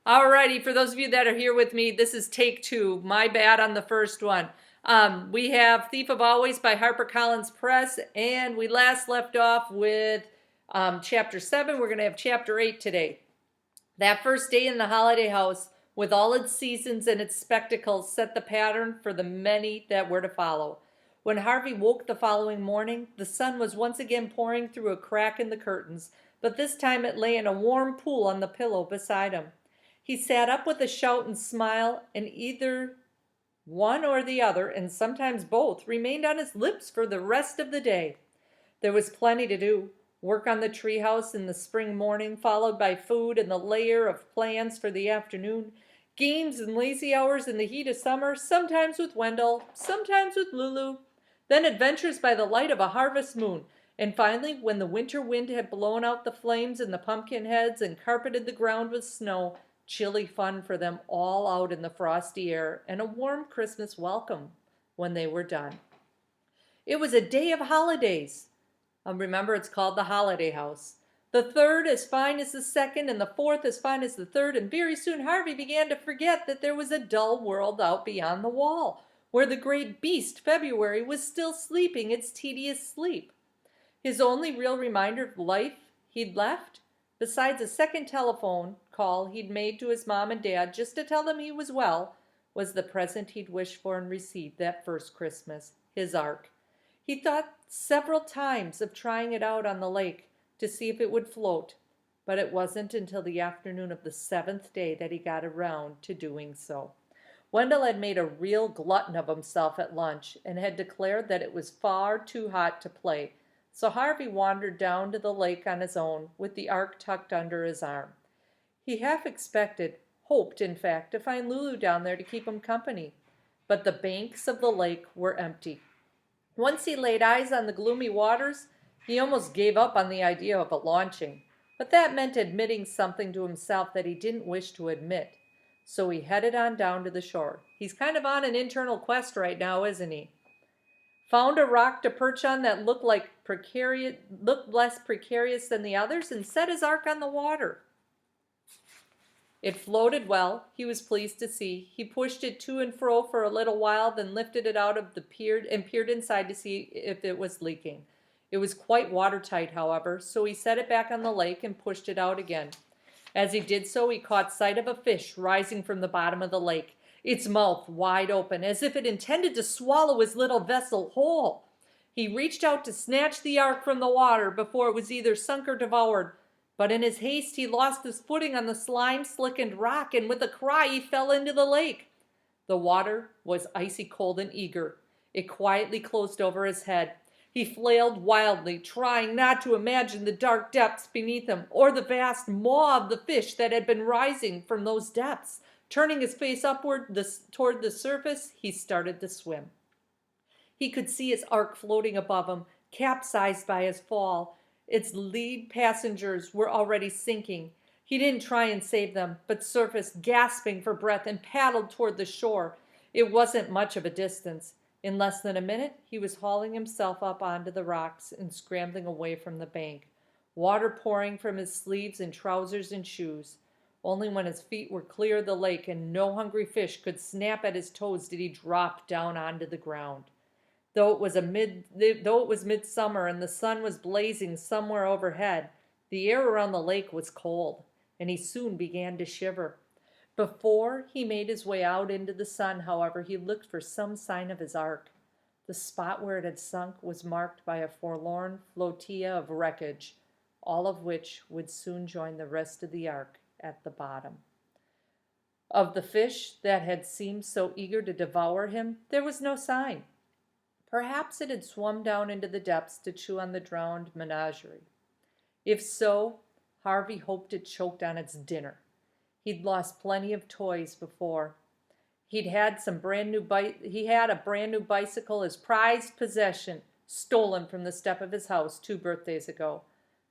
Alrighty, for those of you that are here with me, this is take two. My bad on the first one. We have Thief of Always by HarperCollins Press, and we last left off with chapter 7. We're going to have chapter 8 today. That first day in the holiday house, with all its seasons and its spectacles, set the pattern for the many that were to follow. When Harvey woke the following morning, the sun was once again pouring through a crack in the curtains, but this time it lay in a warm pool on the pillow beside him. He sat up with a shout and smile, and either one or the other, and sometimes both, remained on his lips for the rest of the day. There was plenty to do. Work on the treehouse in the spring morning, followed by food and the layer of plans for the afternoon. Games and lazy hours in the heat of summer, sometimes with Wendell, sometimes with Lulu. Then adventures by the light of a harvest moon. And finally, when the winter wind had blown out the flames in the pumpkin heads and carpeted the ground with snow, chilly fun for them all out in the frosty air, and a warm Christmas welcome when they were done. It was a day of holidays. Remember, it's called the Holiday House. The third as fine as the second, and the fourth as fine as the third, and very soon Harvey began to forget that there was a dull world out beyond the wall, where the great beast February was still sleeping its tedious sleep. His only real reminder of life he'd left, besides a second telephone call he'd made to his mom and dad just to tell them he was well, was the present he'd wished for and received that first Christmas, his ark. He thought several times of trying it out on the lake to see if it would float, but it wasn't until the afternoon of the 7th day that he got around to doing so. Wendell had made a real glutton of himself at lunch and had declared that it was far too hot to play, so Harvey wandered down to the lake on his own with the ark tucked under his arm. He half expected, hoped in fact, to find Lulu down there to keep him company, but the banks of the lake were empty. Once he laid eyes on the gloomy waters, he almost gave up on the idea of a launching, but that meant admitting something to himself that he didn't wish to admit. So he headed on down to the shore. He's kind of on an internal quest right now, isn't he? Found a rock to perch on that looked less precarious than the others, and set his ark on the water. It floated well, he was pleased to see. He pushed it to and fro for a little while, then lifted it out of the pier and peered inside to see if it was leaking. It was quite watertight, however, so he set it back on the lake and pushed it out again. As he did so, he caught sight of a fish rising from the bottom of the lake, its mouth wide open, as if it intended to swallow his little vessel whole. He reached out to snatch the ark from the water before it was either sunk or devoured, but in his haste he lost his footing on the slime-slickened rock, and with a cry he fell into the lake. The water was icy cold and eager. It quietly closed over his head. He flailed wildly, trying not to imagine the dark depths beneath him, or the vast maw of the fish that had been rising from those depths. Turning his face upward toward the surface, he started to swim. He could see his ark floating above him, capsized by his fall. Its lead passengers were already sinking. He didn't try and save them, but surfaced gasping for breath and paddled toward the shore. It wasn't much of a distance. In less than a minute, he was hauling himself up onto the rocks and scrambling away from the bank, water pouring from his sleeves and trousers and shoes. Only when his feet were clear of the lake and no hungry fish could snap at his toes did he drop down onto the ground. Though it was midsummer and the sun was blazing somewhere overhead, the air around the lake was cold, and he soon began to shiver. Before he made his way out into the sun, however, he looked for some sign of his ark. The spot where it had sunk was marked by a forlorn flotilla of wreckage, all of which would soon join the rest of the ark at the bottom. Of the fish that had seemed so eager to devour him, there was no sign. Perhaps it had swum down into the depths to chew on the drowned menagerie. If so, Harvey hoped it choked on its dinner. He'd lost plenty of toys before. He had a brand new bicycle, his prized possession, stolen from the step of his house 2 birthdays ago.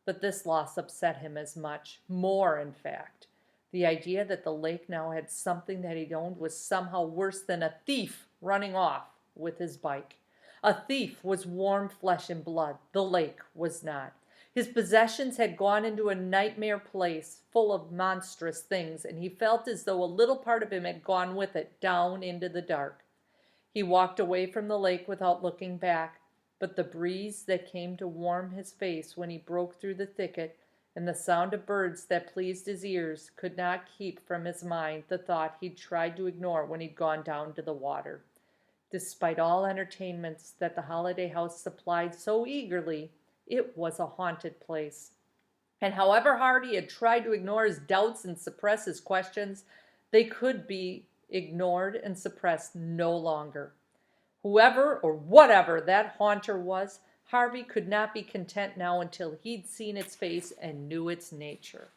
But this loss upset him as much, more in fact. The idea that the lake now had something that he'd owned was somehow worse than a thief running off with his bike. A thief was warm flesh and blood. The lake was not. His possessions had gone into a nightmare place full of monstrous things, and he felt as though a little part of him had gone with it down into the dark. He walked away from the lake without looking back, but the breeze that came to warm his face when he broke through the thicket and the sound of birds that pleased his ears could not keep from his mind the thought he'd tried to ignore when he'd gone down to the water. Despite all entertainments that the holiday house supplied so eagerly, it was a haunted place. And however hard he had tried to ignore his doubts and suppress his questions, they could be ignored and suppressed no longer. Whoever or whatever that haunter was, Harvey could not be content now until he'd seen its face and knew its nature.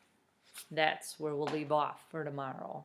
That's where we'll leave off for tomorrow.